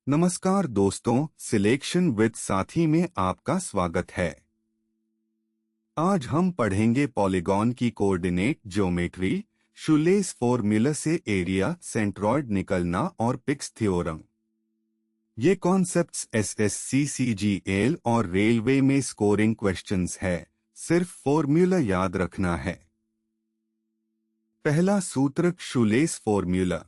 नमस्कार दोस्तों, selection with साथी में आपका स्वागत है। आज हम पढ़ेंगे पॉलीगॉन की कोऑर्डिनेट ज्योमेट्री, शुलेस फॉर्मूला से एरिया, सेंट्रॉइड निकलना और पिक्स थ्योरम। ये कॉन्सेप्ट्स एसएससी, सीजीएल और रेलवे में स्कोरिंग क्वेश्चंस है। सिर्फ फॉर्मूला याद रखना है। पहला सूत्र, शुलेस फॉर्मूला।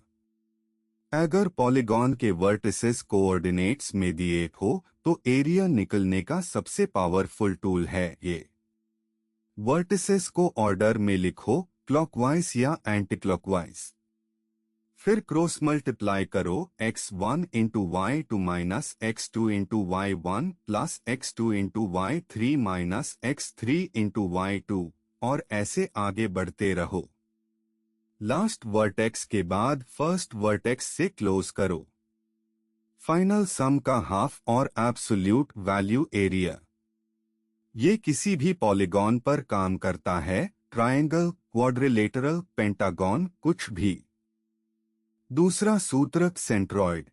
अगर पॉलीगॉन के वर्टिसेस कोऑर्डिनेट्स में दिए हो तो एरिया निकलने का सबसे पावरफुल टूल है ये। वर्टिसेस को ऑर्डर में लिखो, क्लॉकवाइज या एंटी क्लॉकवाइज। फिर क्रॉस मल्टीप्लाई करो, x1 into y2 minus x2 into y1 plus x2 into y3 minus x3 into y2 और ऐसे आगे बढ़ते रहो। लास्ट वर्टेक्स के बाद फर्स्ट वर्टेक्स से क्लोज करो। फाइनल सम का हाफ और एब्सोल्यूट वैल्यू एरिया। ये किसी भी पॉलीगॉन पर काम करता है, ट्रायंगल, क्वाड्रिलेटरल, पेंटागॉन, कुछ भी। दूसरा सूत्र, सेंट्रॉइड।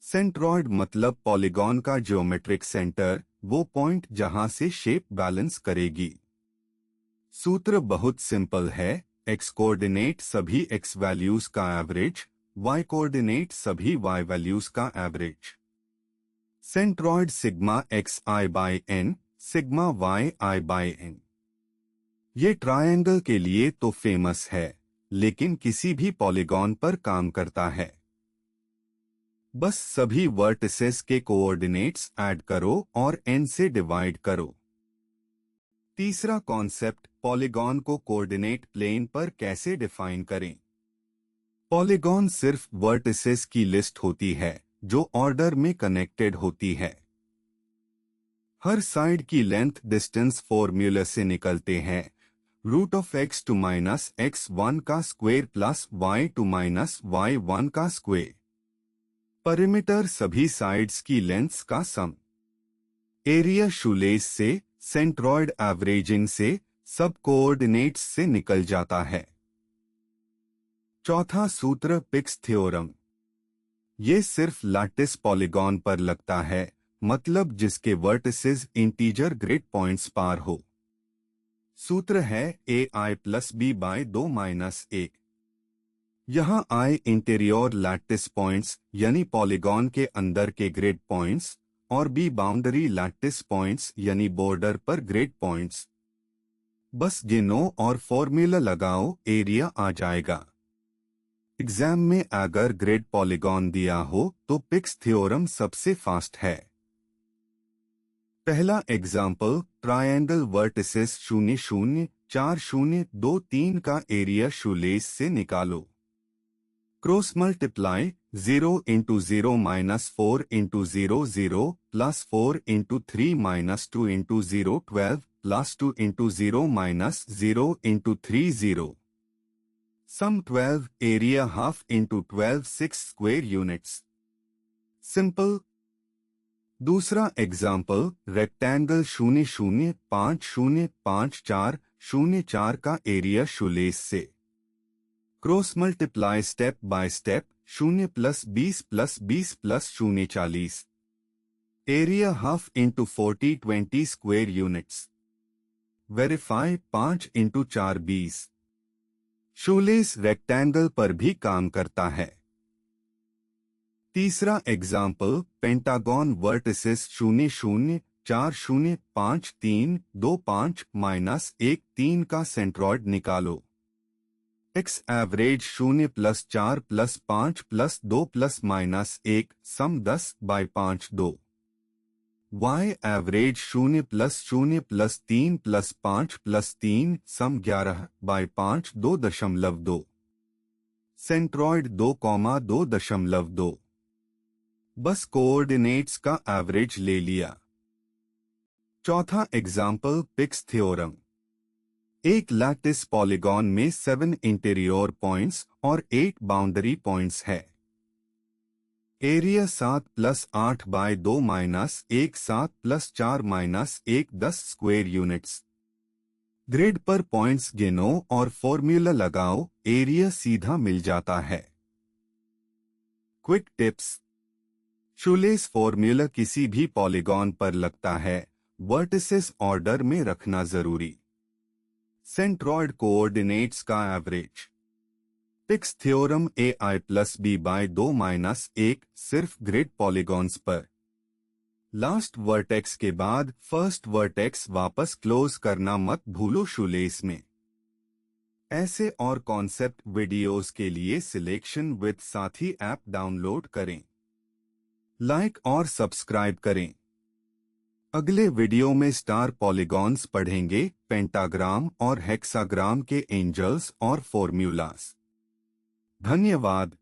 सेंट्रॉइड मतलब पॉलीगॉन का ज्योमेट्रिक सेंटर, वो पॉइंट जहां से शेप बैलेंस करेगी। सूत्र बहुत सिंपल है। x कोऑर्डिनेट सभी x वैल्यूज का एवरेज, y कोऑर्डिनेट सभी y वैल्यूज का average. Centroid sigma x i by n, sigma y i by n। ये ट्रायंगल के लिए तो फेमस है, लेकिन किसी भी पॉलीगॉन पर काम करता है। बस सभी वर्टिसेस के कोऑर्डिनेट्स ऐड करो और n से डिवाइड करो। तीसरा कॉन्सेप्ट, पॉलीगॉन को कोऑर्डिनेट प्लेन पर कैसे डिफाइन करें। पॉलीगॉन सिर्फ वर्टिसेस की लिस्ट होती है जो ऑर्डर में कनेक्टेड होती है। हर साइड की लेंथ डिस्टेंस फॉर्मूला से निकलते हैं, root of x2 minus x1 का square plus y2 minus y1 का स्क्वायर। परिमीटर सभी साइड्स की लेंथ्स का सम। एरिया शुलेस से, सेंट्रॉइड एवरेजिंग से, सब कोऑर्डिनेट्स से निकल जाता है। चौथा सूत्र, पिक्स थ्योरम। ये सिर्फ लैटिस पॉलीगॉन पर लगता है, मतलब जिसके वर्टिसेस इंटीजर ग्रिड पॉइंट्स पार हो। सूत्र है ai plus b by 2 minus 1। यहाँ i इंटीरियर लैटिस पॉइंट्स यानी पॉलीगॉन के अंदर के ग्रिड पॉइंट्स और b बाउंड्री लैटिस पॉइंट्स यानी बॉर्डर पर ग्रिड पॉइंट्स। बस गिनो और फॉर्मूला लगाओ, एरिया आ जाएगा। एग्जाम में अगर ग्रिड पॉलीगॉन दिया हो तो पिक्स थ्योरम सबसे फास्ट है। पहला एग्जाम्पल, ट्रायंगल वर्टिसेस 0 0 4 0 2 3 का एरिया शुलेस से निकालो। Cross multiply, 0 into 0 minus 4 into 0 0 plus 4 into 3 minus 2 into 0 12 plus 2 into 0 minus 0 into 3 0। सम 12, area half into 12 6 square units. Simple. दूसरा एग्जाम्पल, रेक्टेंगल 0 0 5 0 5 4 0 4 का एरिया शुलेस से। Cross multiply step by step, 0 plus 20 plus 20 plus 0 40। Area half into 40 20 square units. Verify, 5 into 4 20। Shoelace rectangle पर भी काम करता है। तीसरा example, pentagon vertices 0 0 4 0 5 3 2 5 minus 1 3 का सेंट्रॉइड निकालो। X average 0 plus 4 plus 5 plus 2 plus minus 1, sum 10 by 5 2। Y average 0 plus 0 plus 3 plus 5 plus 3, sum 11 by 5 2.2। Centroid 2,2.2। बस coordinates का एवरेज ले लिया। चौथा एग्जाम्पल, पिक्स थ्योरम। एक लैटिस पॉलीगॉन में 7 इंटीरियर पॉइंट्स और 8 बाउंड्री पॉइंट्स है। Area 7 plus 8 by 2 minus 1 7 plus 4 minus 1 10 square units. Grid पर पॉइंट्स गिनो और फॉर्मूला लगाओ, एरिया सीधा मिल जाता है। Quick tips. शूलेस फॉर्मूला किसी भी पॉलीगॉन पर लगता है, वर्टिसेस ऑर्डर में रखना जरूरी। सेंट्रॉइड कोऑर्डिनेट्स का एवरेज। पिक्स थ्योरम ai+b/2-1 सिर्फ ग्रिड पॉलीगॉन्स पर। लास्ट वर्टेक्स के बाद फर्स्ट वर्टेक्स वापस क्लोज करना मत भूलो शूलेस में। ऐसे और कॉन्सेप्ट वीडियोस के लिए सिलेक्शन विद साथी ऐप डाउनलोड करें, लाइक और सब्सक्राइब करें। अगले वीडियो में स्टार पॉलीगॉन्स पढ़ेंगे, पेंटाग्राम और हेक्साग्राम के एंजल्स और फॉर्मूलास। धन्यवाद।